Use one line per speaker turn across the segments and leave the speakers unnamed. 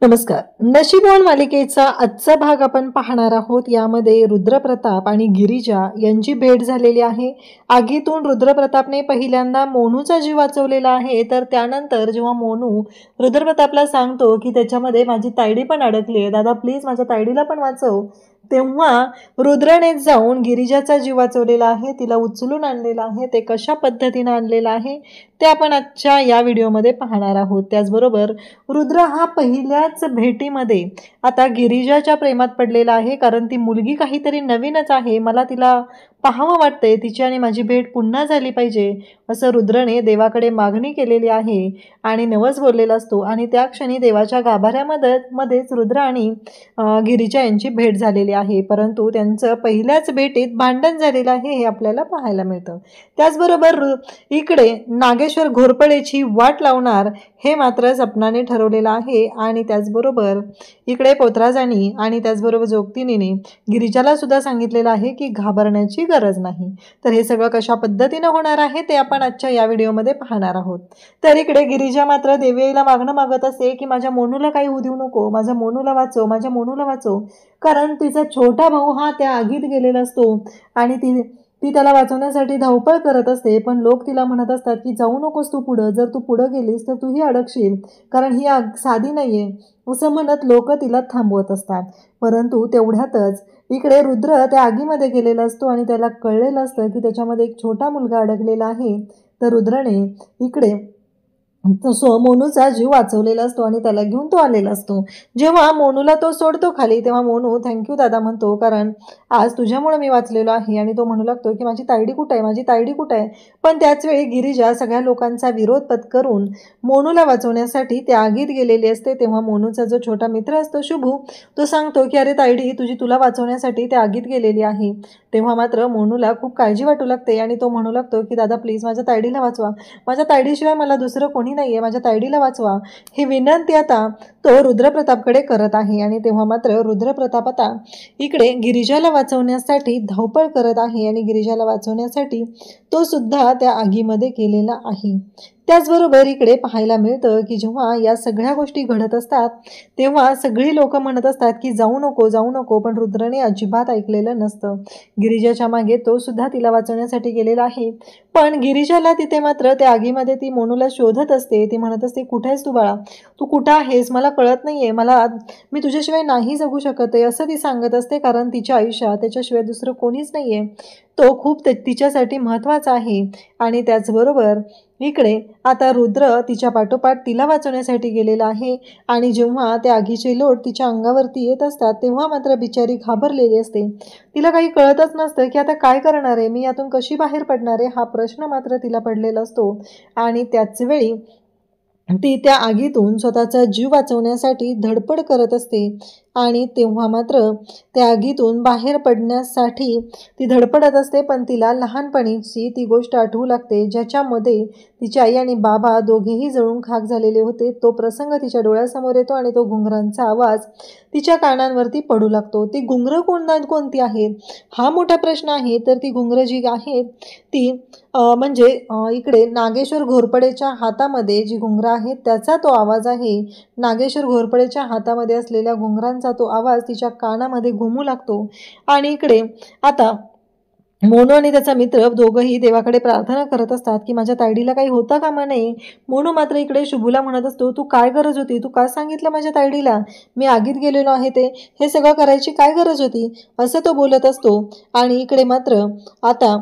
नमस्कार. नशीबवान मालिकेचा आजचा भाग आपण पाहणार आहोत. यामध्ये रुद्रप्रताप आणि गिरिजा यांची भेट झालेली आहे. आगीतून रुद्रप्रतापने पहिल्यांदा मोनूचा जीव वाचवलेला आहे. तर त्यानंतर जेव्हा मोनू रुद्रप्रतापला सांगतो की त्याच्यामध्ये माझी तायडी पण अडकली आहे, दादा प्लीज माझ्या तायडीला पण वाचव, तेव्हा रुद्राने जाऊन गिरिजाचा जीव वाचवलेला आहे, तिला उचलून आणलेला आहे. ते कशा पद्धतीने आणलेलं आहे ते आपण आजच्या या व्हिडिओमध्ये पाहणार आहोत. त्याचबरोबर रुद्र हा पहिल्याच भेटीमध्ये आता गिरिजाच्या प्रेमात पडलेला आहे, कारण ती मुलगी काहीतरी नवीनच आहे, मला तिला पाहावं वाटतंय, तिची आणि माझी भेट पुन्हा झाली पाहिजे असं रुद्रने देवाकडे मागणी केलेली आहे आणि नवस बोललेला असतो. आणि त्या क्षणी देवाच्या गाभाऱ्यामध्येच रुद्र आणि गिरिजा यांची भेट झालेली आहे. परंतु त्यांचं पहिल्याच भेटीत भांडण झालेलं आहे हे आपल्याला पाहायला मिळतं. त्याचबरोबर इकडे नागेश्वर घोरपडेची वाट लावणार हे मात्र सपनाने ठरवलेलं आहे. आणि त्याचबरोबर इकडे पोतराजांनी आणि त्याचबरोबर जोगतिनीने गिरिजाला सुद्धा सांगितलेलं आहे की घाबरण्याची गरज नाही. तर हे सगळं कशा पद्धतीनं होणार आहे ते आपण आजच्या या व्हिडिओमध्ये पाहणार आहोत. तर इकडे गिरिजा मात्र देवीला मागणं मागत असते की माझ्या मोनूला काही होऊ देऊ नको, माझ्या मोनूला वाचव, माझ्या मोनूला वाचव, कारण तिचा छोटा भाऊ हा त्या आगीत गेलेला असतो आणि ती त्याला वाचवण्यासाठी धावपळ करत असते. पण लोक तिला म्हणत असतात की जाऊ नकोस तू पुढं, जर तू पुढं गेलीस तर तूही अडकशील, कारण ही आग साधी नाहीये असं म्हणत लोक तिला थांबवत असतात. परंतु तेवढ्यातच इकडे रुद्र त्या आगीमध्ये गेलेला असतो आणि त्याला कळलेलं असतं की त्याच्यामध्ये एक छोटा मुलगा अडकलेला आहे. तर रुद्रने इकडे मोनूचा जीव वाचवलेला असतो आणि त्याला घेऊन तो आलेला असतो. जेव्हा मोनूला तो सोडतो खाली तेव्हा मोनू थँक्यू दादा म्हणतो, कारण आज तुझ्यामुळे मी वाचलेलो आहे. आणि तो म्हणू लागतो की माझी तायडी कुठं आहे, माझी तायडी कुठं आहे. पण त्याच वेळी गिरिजा सगळ्या लोकांचा विरोध पत्करून मोनूला वाचवण्यासाठी त्या आगीत गेलेली असते. तेव्हा मोनूचा जो छोटा मित्र असतो शुभू, तो सांगतो की अरे तायडी तुला वाचवण्यासाठी त्या आगीत गेलेली आहे. तेव्हा मात्र मोनूला खूप काळजी वाटू लागते आणि तो म्हणू लागतो की दादा प्लीज माझ्या तायडीला वाचवा, माझ्या तायडीशिवाय मला दुसरं कोणी नाहीये, माझ्या तायडीला वाचवा, ही विनंती आता तो रुद्रप्रतापकडे करत आहे. आणि तेव्हा मात्र रुद्रप्रताप आता इकडे गिरिजाला वाचवण्यासाठी धावपळ करत आहे आणि गिरिजाला वाचवण्यासाठी तो सुद्धा त्या आगीमध्ये गेलेला आहे. त्याचबरोबर इकडे पाहायला मिळतं की जेव्हा या सगळ्या गोष्टी घडत असतात तेव्हा सगळी लोक म्हणत असतात की जाऊ नको जाऊ नको, पण रुद्रने अजिबात ऐकलेलं नसतं. गिरिजाच्या मागे तो सुद्धा तिला वाचवण्यासाठी गेलेला आहे. पण गिरिजाला तिथे मात्र त्या आगीमध्ये ती मोनूला शोधत असते. ती म्हणत असते कुठे आहेस तू बाळा, तू कुठं आहेस, मला कळत नाहीये, मी तुझ्याशिवाय नाही जगू शकत आहे असं ती सांगत असते, कारण तिच्या आयुष्यात त्याच्याशिवाय दुसरं कोणीच नाहीये, तो खूप तिच्यासाठी महत्त्वाचा आहे. आणि त्याचबरोबर इकडे आता रुद्र तिच्या पाठोपाठ तिला वाचवण्यासाठी गेलेला आहे. आणि जेव्हा त्या आगीचे लोट तिच्या अंगावरती येत असतात तेव्हा मात्र बिचारी घाबरलेली असते. तिला काही कळतच नसतं की आता काय करणार आहे, मी यातून कशी बाहेर पडणार आहे, हा प्रश्न मात्र तिला पडलेला असतो. आणि त्याच वेळी ती त्या आगीतून स्वतःचा जीव वाचवण्यासाठी धडपड करत असते. आणि तेव्हा मात्र त्या आगीतून बाहेर पडण्यासाठी ती धडपडत असते. पण तिला लहानपणीची ती गोष्ट आठवू लागते ज्याच्यामध्ये तिची आई आणि बाबा दोघेही जळून खाक झालेले होते. तो प्रसंग तिच्या डोळ्यासमोर येतो आणि तो घुंगरांचा आवाज तिच्या कानांवरती पडू लागतो. ती घुंगरं कोणती आहेत हा मोठा प्रश्न आहे. तर ती घुंगरं जी आहेत ती म्हणजे इकडे नागेश्वर घोरपडेच्या हातामध्ये जी घुंगरं आहेत त्याचा तो आवाज आहे. नागेश्वर घोरपडेच्या हातामध्ये असलेल्या घुंगरांचा तो आवाज तिच्या कानामध्ये घुमू लागतो. आणि इकडे आता मोनू आणि त्याचा मित्र दोघंही देवाकडे प्रार्थना करत असतात की माझ्या तायडीला काही होता कामा नये. मोनू मात्र इकडे शुभूला म्हणत असतो, तू काय गरज होती, तू काय सांगितलं माझ्या तायडीला, मी आगीत गेलेलो आहे, हे सगळं करायची काय गरज होती असं तो बोलत असतो. आणि इकडे मात्र आता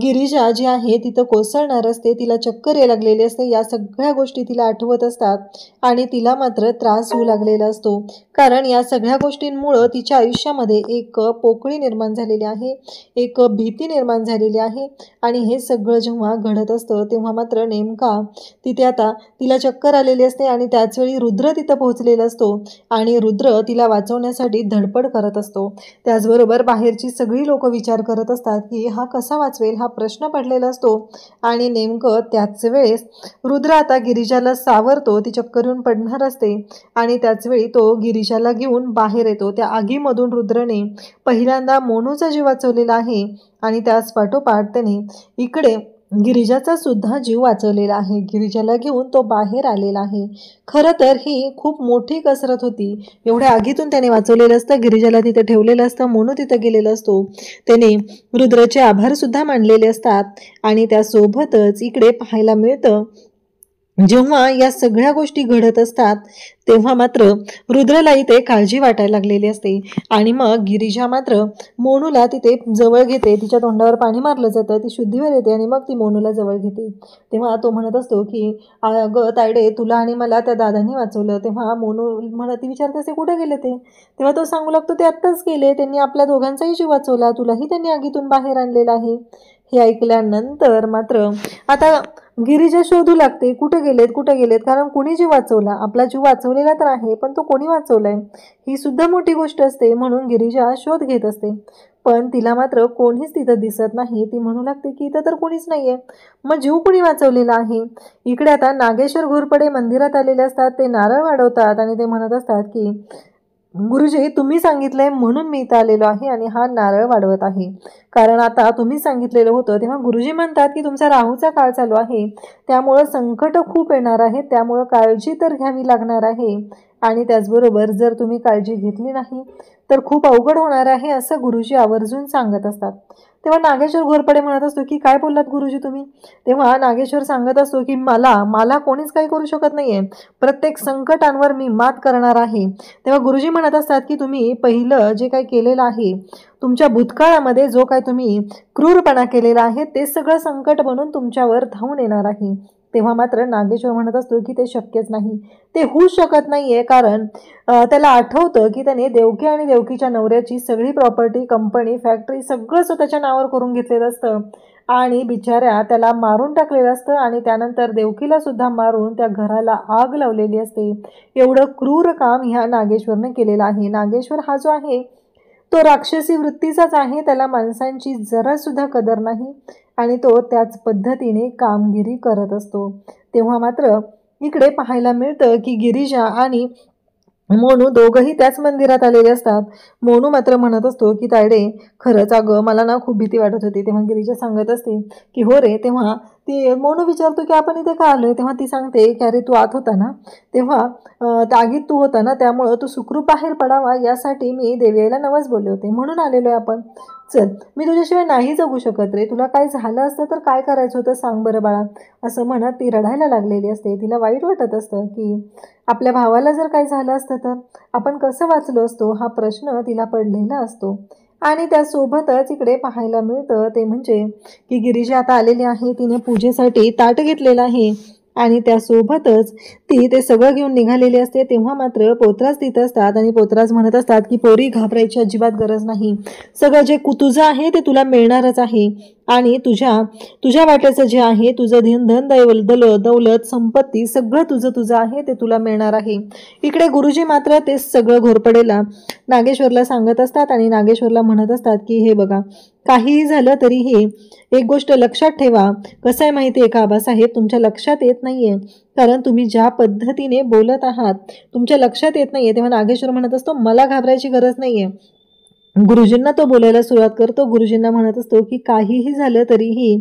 गिरिजा जी आहे तिथं कोसळणार असते, तिला चक्कर यायला लागलेली असते. या सगळ्या गोष्टी तिला आठवत असतात आणि तिला मात्र त्रास होऊ लागलेला असतो, कारण या सगळ्या गोष्टींमुळं तिच्या आयुष्यामध्ये एक पोकळी निर्माण झालेली आहे, एक भीती निर्माण झालेली आहे. आणि हे सगळं जेव्हा घडत असतं तेव्हा मात्र नेमका तिथे आता तिला चक्कर आलेली असते आणि त्याचवेळी रुद्र तिथं पोहोचलेला असतो आणि रुद्र तिला वाचवण्यासाठी धडपड करत असतो. त्याचबरोबर बाहेरची सगळी लोक विचार करत असतात की हा कसा वाचवेल, हा प्रश्न पडलेला असतो. आणि नेमकं त्याच वेळेस रुद्र आता गिरिजाला सावरतो, ती चक्कर येऊन पडणार असते आणि त्याचवेळी तो गिरिजाला घेऊन बाहेर येतो. त्या आगीमधून रुद्रने पहिल्यांदा मोनूचा जीव वाचवलेला आहे आणि त्याच पाठोपाठ त्याने इकडे गिरिजाचा सुद्धा जीव वाचवलेला आहे. गिरिजाला घेऊन तो बाहेर आलेला आहे. खरं तर ही खूप मोठी कसरत होती. एवढ्या आगीतून त्याने वाचवलेलं असतं, गिरिजाला तिथे ठेवलेलं असतं, मोनू तिथं गेलेला असतो. त्याने रुद्राचे आभार सुद्धा मानलेले असतात आणि त्यासोबतच इकडे पाहायला मिळतं जेव्हा या सगळ्या गोष्टी घडत असतात तेव्हा मात्र रुद्रला इथे काळजी वाटायला लागलेली असते आणि मग गिरिजा मात्र मोनूला तिथे जवळ घेते. तिच्या तोंडावर पाणी मारलं जातं, ती शुद्धीवर येते आणि मग ती मोनूला जवळ घेते. तेव्हा तो म्हणत असतो की अगं तायडे, तुला आणि मला त्या दादांनी वाचवलं. तेव्हा मोनू ती विचारते असे कुठे गेले ते. तेव्हा तो सांगू लागतो ते आत्ताच गेले, त्यांनी आपल्या दोघांचाही जीव वाचवला, तुलाही त्यांनी आगीतून बाहेर आणलेला आहे. हे ऐकल्यानंतर मात्र आता गिरिजा शोधू लागते कुठे गेलेत, कारण कोणी जीव वाचवला, आपला जीव वाचवलेला तर आहे पण तो कोणी वाचवलाय ही सुद्धा मोठी गोष्ट असते. म्हणून गिरिजा शोध घेत असते पण तिला मात्र कोणीच तिथं दिसत नाही. ती म्हणू लागते की इथं तर कोणीच नाहीये, मग जीव कोणी वाचवलेला आहे. इकडे आता नागेश्वर घोरपडे मंदिरात आलेले असतात. ते नारळ वाढवतात आणि ते म्हणत असतात की गुरुजी, तुम्ही सांगितलंय म्हणून मी इथं आलेलो आहे आणि हा नारळ वाढवत आहे, कारण आता तुम्ही सांगितलेलं होतं. तेव्हा गुरुजी म्हणतात की तुमचा राहूचा काळ चालू आहे, त्यामुळं संकट खूप येणार आहे, त्यामुळं काळजी तर घ्यावी लागणार आहे आणि त्याचबरोबर जर तुम्ही काळजी घेतली नाही तर खूप अवघड होणार आहे, असं गुरुजी आवर्जून सांगत असतात. तेव्हा नागेश्वर घोरपडे म्हणत असतो की काय बोललात गुरुजी तुम्ही. तेव्हा नागेश्वर सांगत असतो की मला कोणीच काही करू शकत नाहीये, प्रत्येक संकटांवर मी मात करणार आहे. तेव्हा गुरुजी म्हणत असतात की तुम्ही पहिलं जे काही केलेलं आहे, तुमच्या भूतकाळामध्ये जो काही तुम्ही क्रूरपणा केलेला आहे ते सगळं संकट बनून तुमच्यावर धावून येणार आहे. तेव्हा मात्र नागेश्वर म्हणत असतो की ते शक्यच नाही, ते होऊ शकत नाहीये, कारण त्याला आठवतं की त्याने देवकी आणि देवकीच्या नवऱ्याची सगळी प्रॉपर्टी, कंपनी, फॅक्टरी सगळं स्वतःच्या नावावर करून घेतलेलं असतं आणि बिचाऱ्या त्याला मारून टाकलेलं असतं आणि त्यानंतर देवकीला सुद्धा मारून त्या घराला आग लावलेली असते. एवढं क्रूर काम ह्या नागेश्वरने केलेलं आहे. नागेश्वर हा जो आहे तो राक्षसी वृत्तीचाच आहे, त्याला माणसांची जरा सुद्धा कदर नाही आणि तो त्याच पद्धतीने कामगिरी करत असतो. तेव्हा मात्र इकडे पाहायला मिळतं की गिरिजा आणि मोनू दोघंही त्याच मंदिरात आलेले असतात. मोनू मात्र म्हणत असतो की तायडे, खरंच अगं मला ना खूप भीती वाटत होती. तेव्हा गिरिजा सांगत असते की हो रे. तेव्हा ती मोनू विचारतो की आपण इथे का आलोय. तेव्हा ती सांगते की अरे तू आत होता ना, तेव्हा तागीत तू होता ना, त्यामुळं तू सुखरूप बाहेर पडावा यासाठी मी देवीला नवस बोलले होते, म्हणून आलेलोय आपण. चल, मी तुझ्याशिवाय नाही जगू शकत रे, तुला काय झालं असतं तर काय करायचं होतं सांग बरं बाळा, असं म्हणत ती रडायला लागलेली असते. तिला वाईट वाटत असतं की आपल्या भावाला जर काय झालं असतं तर आपण कसं वाचलो असतो, हा प्रश्न तिला पडलेला असतो. आणि त्यासोबतच इकडे पाहायला मिळतं ते म्हणजे की गिरिजा आता आलेली आहे, तिने पूजेसाठी ताट घेतलेलं आहे आणि त्यासोबतच ती ते सगळं घेऊन निघालेली असते. तेव्हा मात्र पोतराज तिथं असतात आणि पोतराज म्हणत असतात की पोरी, घाबरायची अजिबात गरज नाही, सगळं जे तुझं आहे ते तुला मिळणारच आहे आणि तुझ्या वाट्याचं जे आहे, तुझं धन दौलत संपत्ती सगळं तुझं आहे ते तुला मिळणार आहे. इकडे गुरुजी मात्र ते सगळं घोरपडेला नागेश्वरला सांगत असतात आणि नागेश्वरला म्हणत असतात की हे बघा, काहीही झालं तरीही एक गोष्ट लक्षात ठेवा. कसं आहे माहिती आहे का आबासाहेब, तुमच्या लक्षात येत नाहीये, कारण तुम्ही ज्या पद्धतीने बोलत आहात तुमच्या लक्षात येत नाहीये. तेव्हा नागेश्वर म्हणत असतो मला घाबरायची गरज नाहीये. गुरुजींना तो बोलायला सुरुवात करतो. गुरुजींना म्हणत असतो की काहीही झालं तरीही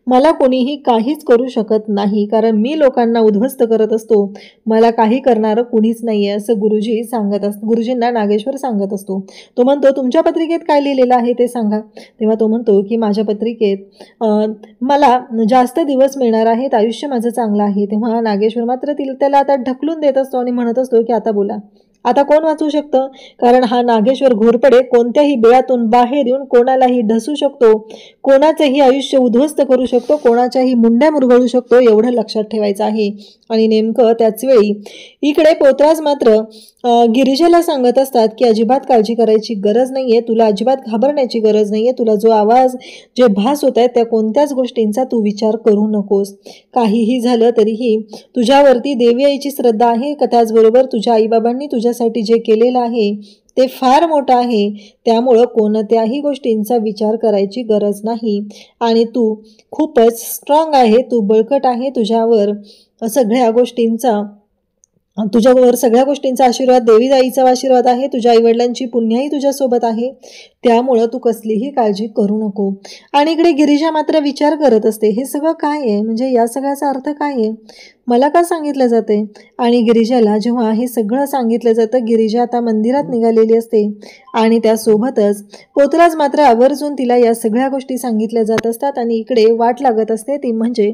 मला कोणीही काहीच करू शकत नाही, कारण मी लोकांना उद्ध्वस्त करत असतो, मला काही करणारं कुणीच नाहीये, असं गुरुजींना नागेश्वर सांगत असतो. तो म्हणतो तुमच्या पत्रिकेत काय लिहिलेलं आहे ते सांगा. तेव्हा तो म्हणतो की माझ्या पत्रिकेत मला जास्त दिवस मिळणार आहेत, आयुष्य माझं चांगलं आहे. तेव्हा नागेश्वर मात्र त्याला आता ढकलून देत असतो आणि म्हणत असतो की आता बोला, आता कोण वाचू शकतं, कारण हा नागेश्वर घोरपडे कोणत्याही बिळातून बाहेर येऊन कोणालाही ढसू शकतो, कोणाचंही आयुष्य उद्ध्वस्त करू शकतो, कोणाच्याही मुंड्या मुरगळू शकतो, एवढं लक्षात ठेवायचं आहे. आणि नेमकं त्याच वेळी इकडे पोतराज मात्र गिरिजेला सांगत असतात की अजिबात काळजी करायची गरज नाहीये, तुला अजिबात घाबरण्याची गरज नाहीये, तुला जो आवाज, जे भास होत आहेत त्या कोणत्याच गोष्टींचा तू विचार करू नकोस. काहीही झालं तरीही तुझ्यावरती देवी आईची श्रद्धा आहे, त्याचबरोबर तुझ्या आईबाबांनी तुझ्यासाठी जे केलेलं आहे ते फार मोठं आहे, त्यामुळं कोणत्याही गोष्टींचा विचार करायची गरज नाही आणि तू खूपच स्ट्रॉंग आहे, तू बळकट आहे, तुझ्यावर सगळ्या गोष्टींचा तुझ्यावर सगळ्या गोष्टींचा आशीर्वाद, देवी आईचा आशीर्वाद आहे, तुझ्या आईवडिलांची पुण्याही तुझ्यासोबत आहे, त्यामुळं तू कसलीही काळजी करू नको. आणि इकडे गिरिजा मात्र विचार करत असते, हे सगळं काय आहे, म्हणजे या सगळ्याचा अर्थ काय आहे, मला का सांगितलं जाते. आणि गिरिजाला जेव्हा हे सगळं सांगितलं जातं, गिरिजा आता मंदिरात निघालेली असते आणि त्यासोबतच पोतराज मात्र आवर्जून तिला या सगळ्या गोष्टी सांगितल्या जात असतात. आणि इकडे वाट लागत असते ती म्हणजे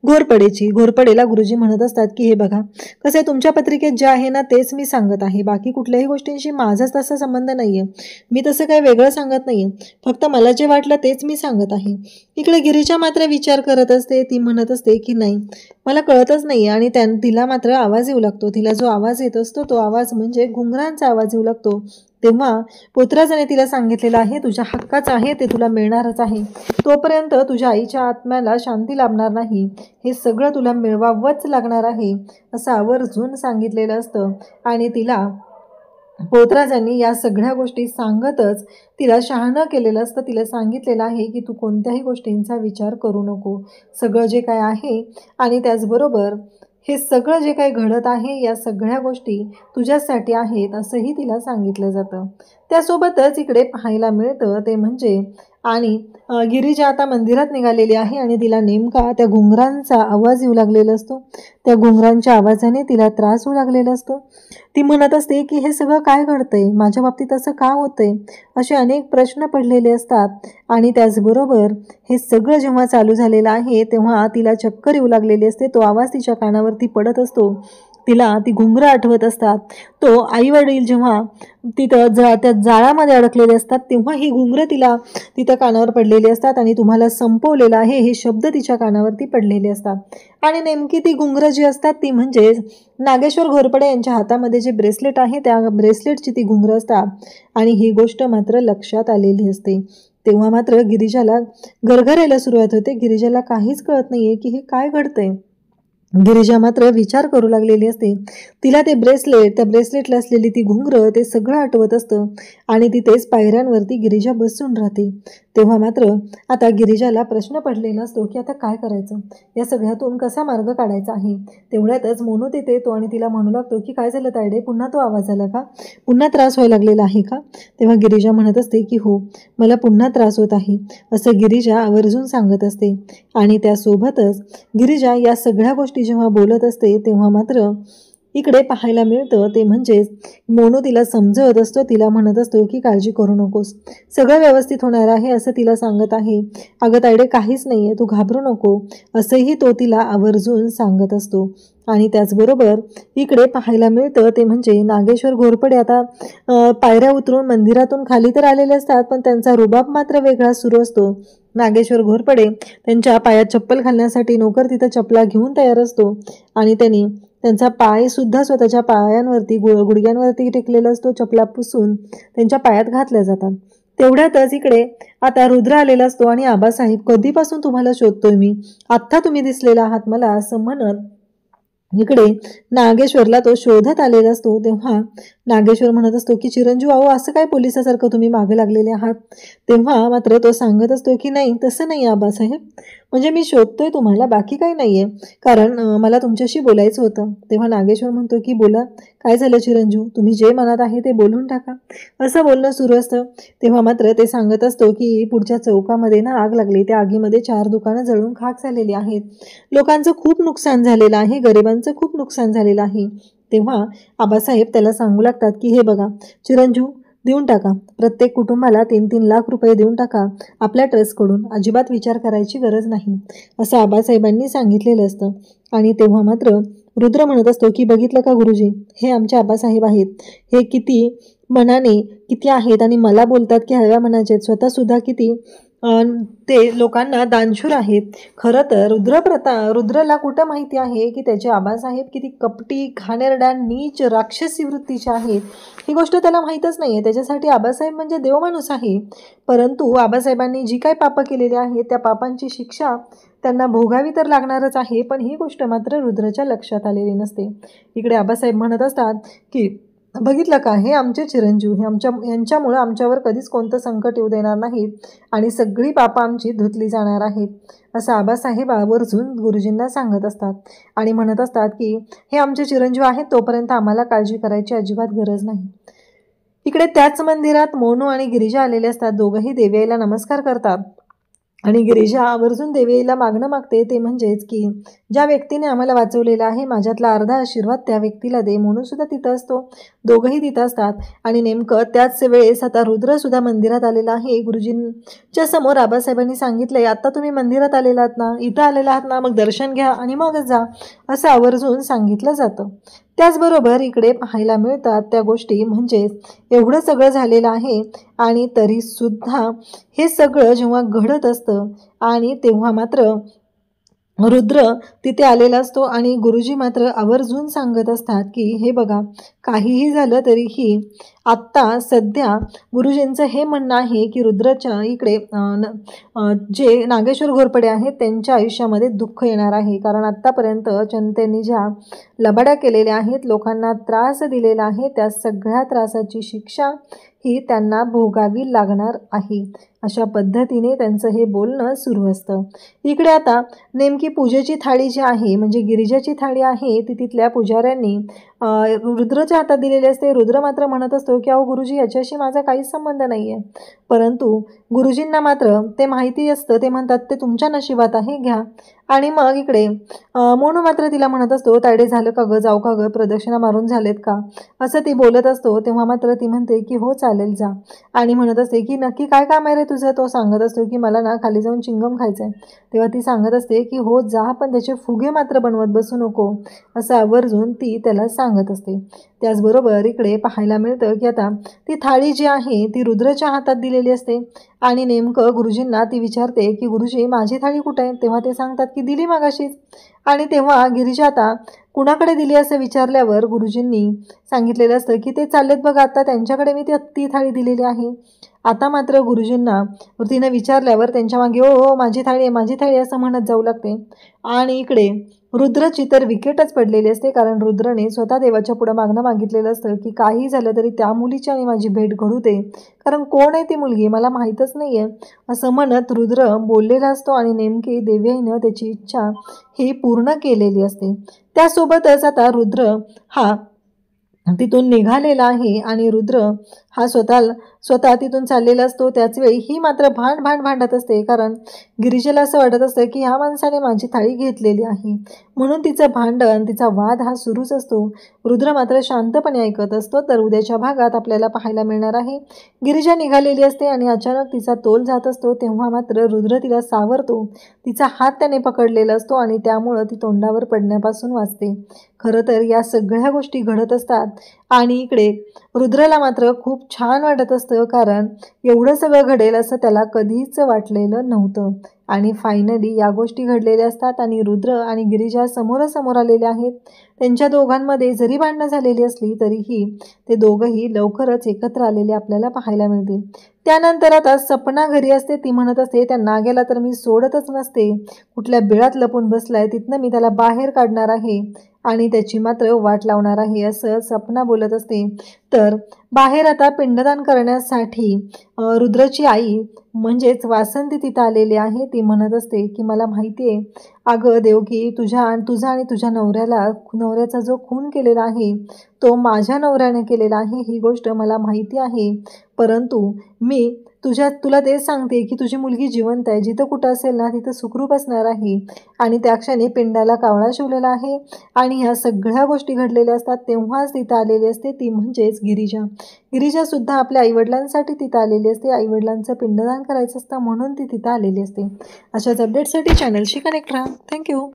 घोरपडेची. घोरपडेला गुरुजी म्हणत असतात की हे बघा, कसं आहे, तुमच्या पत्रिकेत जे आहे ना तेच मी सांगत आहे, बाकी कुठल्याही गोष्टींशी माझाच तसा संबंध नाहीये, मी तसं काही वेगळं सांगत नाहीये, फक्त मला जे वाटलं तेच मी सांगत आहे. इकडे गिरिजा मात्र विचार करत असते, ती म्हणत असते की नाही, मला कळतच नाही. आणि तिला मात्र आवाज येऊ लागतो, तिला जो आवाज येत असतो तो आवाज म्हणजे घुंगरांचा आवाज येऊ लागतो. तेव्हा पोतराजाने तिला सांगितलेलं आहे, तुझ्या हक्काचं आहे ते तुला मिळणारच आहे, तोपर्यंत तुझ्या आईच्या आत्म्याला शांती लाभणार नाही, हे सगळं तुला मिळवावंच लागणार आहे, असं आवर्जून सांगितलेलं असतं. आणि तिला पोतराजांनी या सगळ्या गोष्टी सांगतच तिला शहाणं केलेलं असतं. तिला सांगितलेलं आहे की तू कोणत्याही गोष्टींचा विचार करू नको, सगळं जे काय आहे आणि त्याचबरोबर हे सगळं जे काही घडत आहे या सगळ्या गोष्टी तुझ्यासाठी आहेत असंही तिला सांगितलं जातं. त्यासोबतच इकडे पाहायला मिळतं ते म्हणजे आणि गिरिजा आता मंदिरात निघालेली आहे आणि तिला नेमका त्या घुंगरांचा आवाज येऊ लागलेला असतो. त्या घुंगरांच्या आवाजाने तिला त्रास होऊ लागलेला असतो. ती म्हणत असते की हे सगळं काय घडतंय, माझ्या बाबतीत असं का होतंय, असे अनेक प्रश्न पडलेले असतात. आणि त्याचबरोबर हे सगळं जेव्हा चालू झालेलं आहे तेव्हा तिला चक्कर येऊ लागलेली असते. तो आवाज तिच्या कानावरती पडत असतो, तिला ती घुंगरं आठवत असतात. तो आईवडील जेव्हा तिथं त्या जाळामध्ये अडकलेले असतात तेव्हा ही घुंगरं तिला तिथं कानावर पडलेली असतात आणि तुम्हाला संपवलेलं आहे हे शब्द तिच्या कानावरती पडलेले असतात. आणि नेमकी ती घुंगरं जी असतात ती म्हणजे नागेश्वर घोरपडे यांच्या हातामध्ये जे ब्रेसलेट आहे त्या ब्रेसलेटची ती घुंगरं असतात. आणि ही गोष्ट मात्र लक्षात आलेली असते. तेव्हा मात्र गिरिजाला गरगरायला सुरुवात होते. गिरिजाला काहीच कळत नाहीये की हे काय घडतंय. गिरिजा मात्र विचार करू लागलेली असते. तिला ते ब्रेसलेट, त्या ब्रेसलेटला असलेली ती घुंगरं ते सगळं आठवत असतं आणि तिथेच पायऱ्यांवरती गिरिजा बसून राहते. तेव्हा मात्र आता गिरिजाला प्रश्न पडलेला असतो की आता काय करायचं, या सगळ्यातून कसा मार्ग काढायचा आहे. तेवढ्यातच मोनू तिथे येतो आणि तिला म्हणू लागतो की काय झालं तायडे, पुन्हा तो आवाज आला का, पुन्हा त्रास व्हायला लागलेला आहे का. तेव्हा गिरिजा म्हणत असते की हो, मला पुन्हा त्रास होत आहे, असं गिरिजा आवर्जून सांगत असते. आणि त्यासोबतच गिरिजा या सगळ्या गोष्टी जेव्हा बोलत असते तेव्हा मात्र इकडे पाहायला मिळतं ते म्हणजेच मोनू तिला समजवत असतो. तिला म्हणत असतो की काळजी करू नकोस, सगळं व्यवस्थित होणार आहे असं तिला सांगत आहे. अगं तायडे, काहीच नाही आहे, तू घाबरू नको, असंही तो तिला आवर्जून सांगत असतो. आणि त्याचबरोबर इकडे पाहायला मिळतं ते म्हणजे नागेश्वर घोरपडे आता पायऱ्या उतरून मंदिरातून खाली तर आलेले असतात, पण त्यांचा रुबाब मात्र वेगळा सुरू असतो. नागेश्वर घोरपडे त्यांच्या पायात चप्पल घालण्यासाठी नोकर तिथं चपला घेऊन तयार असतो आणि त्यांनी त्यांचा पाय सुद्धा स्वतःच्या पायांवरती गुडघ्यांवरती टेकलेला असतो, चपला पुसून त्यांच्या पायात घातल्या जातात. तेवढ्यातच इकडे आता रुद्र आलेला असतो आणि आबासाहेब, कधीपासून तुम्हाला शोधतोय मी, आत्ता तुम्ही दिसलेला आहात मला, असं म्हणत इकडे नागेश्वरला तो शोधत आलेला असतो. तेव्हा नागेश्वर म्हणत असतो की चिरंजीव अहो, असं काय पोलिसासारखं तुम्ही मागे लागलेले आहात. तेव्हा मात्र तो सांगत असतो की नाही, तसं नाही आबासाहेब, म्हणजे मी शोधतोय तुम्हाला, बाकी काही नाहीये, कारण मला तुमच्याशी बोलायचं होतं. तेव्हा नागेश्वर म्हणतो की बोला, काय झालं चिरंजीव, तुम्ही जे मनात आहे ते बोलून टाका, असं बोलणं सुरू असतं. तेव्हा मात्र ते सांगत असतो की पुढच्या चौकामध्ये ना आग लागली, त्या आगीमध्ये 4 दुकानं जळून खाक झालेली आहेत, लोकांचं खूप नुकसान झालेलं आहे, गरिबांचं खूप नुकसान झालेलं आहे. तेव्हा आबासाहेब त्याला सांगू लागतात की हे बघा चिरंजीव, देऊन टाका, प्रत्येक कुटुंबाला 3-3 लाख रुपये देऊन टाका आपल्या ट्रस्टकडून, अजिबात विचार करायची गरज नाही, असं आबासाहेबांनी सांगितलेलं असतं. आणि तेव्हा मात्र रुद्र म्हणत असतो की बघितलं का गुरुजी, हे आमचे आबासाहेब आहेत, हे किती मनाने किती आहेत आणि मला बोलतात की हळव्या मनाचे आहेत, स्वतःसुद्धा किती ते लोकांना दानशूर आहेत. खरं तर रुद्रला कुठं माहिती आहे की त्याचे आबासाहेब किती कपटी, घाणेरड्या, नीच, राक्षसी वृत्तीचे आहेत, ही गोष्ट त्याला माहीतच नाही आहे. त्याच्यासाठी आबासाहेब म्हणजे देवमाणूस आहे. परंतु आबासाहेबांनी जी काय पापं केलेली आहेत त्या पापांची शिक्षा त्यांना भोगावी तर लागणारच आहे, पण ही गोष्ट मात्र रुद्रच्या लक्षात आलेली नसते. इकडे आबासाहेब म्हणत असतात की बघितलं का, हे आमचे चिरंजीव, हे यांच्यामुळं आमच्यावर कधीच कोणतं संकट येऊ देणार नाहीत आणि सगळी पापं आमची धुतली जाणार आहेत, असं आबासाहेब आवर्जून गुरुजींना सांगत असतात आणि म्हणत असतात की हे आमचे चिरंजीव आहेत, तोपर्यंत आम्हाला काळजी करायची अजिबात गरज नाही. इकडे त्याच मंदिरात मोनू आणि गिरिजा आलेले असतात. दोघंही देवी आईला नमस्कार करतात आणि गिरिजा आवर्जून देवी आईला मागणं मागते, ते म्हणजेच की ज्या व्यक्तीने आम्हाला वाचवलेलं आहे, माझ्यातला अर्धा आशीर्वाद त्या व्यक्तीला दे. म्हणून सुद्धा तिथं असतो, दोघंही तिथं असतात आणि नेमकं त्याच वेळेस आता रुद्रसुद्धा मंदिरात आलेला आहे. गुरुजींच्या समोर आबासाहेबांनी सांगितलंय, आता तुम्ही मंदिरात आलेला आहात ना, इथं आलेला आहात ना, मग दर्शन घ्या आणि मगच जा, असं आवर्जून सांगितलं जातं. त्याचबरोबर इकडे पाहायला मिळतात त्या गोष्टी, म्हणजेच एवढं सगळं झालेलं आहे आणि तरीसुद्धा हे सगळं जेव्हा घडत असतं आणि तेव्हा मात्र रुद्र तिथे आलेला असतो आणि गुरुजी मात्र आवर्जून सांगत असतात की हे बघा, काहीही झालं तरीही आत्ता सध्या गुरुजींचं हे म्हणणं आहे की रुद्रच्या इकडे जे नागेश्वर घोरपडे आहेत त्यांच्या आयुष्यामध्ये दुःख येणार आहे, कारण आत्तापर्यंत जनतेने ज्या लबाड्या केलेल्या आहेत, लोकांना त्रास दिलेला आहे, त्या सगळ्या त्रासाची शिक्षा ही त्यांना भोगावी लागणार आहे. अशा पद्धतीने त्यांचं हे बोलणं सुरू असतं. इकडे आता नेमकी पूजेची थाळी जी आहे, म्हणजे गिरिजाची थाळी आहे, ती तिथल्या पुजाऱ्यांनी रुद्रच्या हातात दिलेली असते. रुद्र मात्र म्हणत असतो की अहो गुरुजी, याच्याशी माझा काहीच संबंध नाही आहे. परंतु गुरुजींना मात्र ते माहिती असतं, ते म्हणतात ते तुमच्या नशिबात आहे, घ्या. आणि मग इकडे मोनू मात्र तिला म्हणत असतो, तायडे झालं का गं, जाऊ का गं, प्रदक्षिणा मारून झालेत का, असं ती बोलत असतो. तेव्हा मात्र ती म्हणते की हो चालेल, जा. आणि म्हणत असते की नक्की काय काम आहे रे तुझं. तो सांगत असतो की मला ना खाली जाऊन चिंगम खायचं आहे. तेव्हा ती सांगत असते की हो जा, पण त्याचे फुगे मात्र बनवत बसू नको, असं आवर्जून ती त्याला सांगत असते. त्याचबरोबर इकडे पाहायला मिळतं की आता ती थाळी जी आहे ती रुद्रच्या हातात दिलेली असते आणि नेमकं गुरुजींना ती विचारते की गुरुजी, माझी थाळी कुठे आहे. तेव्हा ते सांगतात की दिली मागाशीच. आणि तेव्हा गिरिजा आता कुणाकडे दिली असं विचारल्यावर गुरुजींनी सांगितलेलं असतं की ते चाललेत बघा, आता त्यांच्याकडे मी ती थाळी दिलेली आहे. आता मात्र गुरुजींना तिनं विचारल्यावर त्यांच्या मागे ओ हो माझी थाळी आहे, माझी थाळी असं म्हणत जाऊ लागते. आणि इकडे रुद्रची तर विकेटच पडलेली असते, कारण रुद्रने स्वतः देवाच्या पुढं मागणं मागितलेलं असतं की काही झालं तरी त्या मुलीची आणि माझी भेट घडू दे, कारण कोण आहे ती मुलगी मला माहीतच नाही आहे, असं म्हणत रुद्र बोललेला असतो. आणि नेमकी देवी आईनं त्याची इच्छा ही पूर्ण केलेली असते. त्यासोबतच आता रुद्र हा तिथून निघालेला आहे आणि रुद्र हा स्वतः तिथून चाललेला असतो. त्याचवेळी ही मात्र भांडत असते, कारण गिरिजेला असं वाटत असतं की ह्या माणसाने माझी थाळी घेतलेली आहे, म्हणून तिचं भांडण, तिचा वाद हा सुरूच असतो. रुद्र मात्र शांतपणे ऐकत असतो. तर उद्याच्या भागात आपल्याला पाहायला मिळणार आहे, गिरिजा निघालेली असते आणि अचानक तिचा तोल जात असतो. तेव्हा मात्र रुद्र तिला सावरतो, तिचा हात त्याने पकडलेला असतो आणि त्यामुळं ती तोंडावर पडण्यापासून वाचते. खरं तर या सगळ्या गोष्टी घडत असतात आणि इकडे रुद्रला मात्र खूप छान वाटत असतं, कारण एवढं सगळं घडेल असं त्याला कधीच वाटलेलं नव्हतं. आणि फायनली या गोष्टी घडलेल्या असतात आणि रुद्र आणि गिरिजा समोरासमोर आलेले आहेत. त्यांच्या दोघांमध्ये जरी भांडणं झालेली असली तरीही ते दोघंही लवकरच एकत्र आलेले आपल्याला पाहायला मिळतील. त्यानंतर आता सपना घरी असते. ती म्हणत असते, त्या नाग्याला तर मी सोडतच नसते, कुठल्या बिळात लपून बसलाय, तिथनं मी त्याला बाहेर काढणार आहे आणि त्याची मात्र वाट लावणार आहे, असं सपना बोलत असते. तर बाहेर आता पिंडदान करण्यासाठी रुद्रची आई म्हणजेच वासंती तिथं आलेली आहे. ती म्हणत असते की मला माहिती आहे अगं देवकी, तुझा आणि तुझ्या नवऱ्याचा जो खून केलेला आहे तो माझ्या नवऱ्याने केलेला आहे, ही गोष्ट मला माहिती आहे. परंतु मी तुला तेच सांगते की तुझी मुलगी जिवंत आहे, जिथं कुठं असेल ना तिथं सुखरूप असणार आहे. आणि त्या क्षणी पिंडाला कावळा शिवलेला आहे आणि ह्या सगळ्या गोष्टी घडलेल्या असतात. तेव्हाच तिथं आलेली असते ती म्हणजेच गिरिजासुद्धा आपल्या आईवडिलांसाठी तिथं आलेली असते. आईवडिलांचं पिंडदान करायचं असतं म्हणून ती तिथं आलेली असते. अशाच अपडेटसाठी चॅनलशी कनेक्ट राहा. थँक्यू.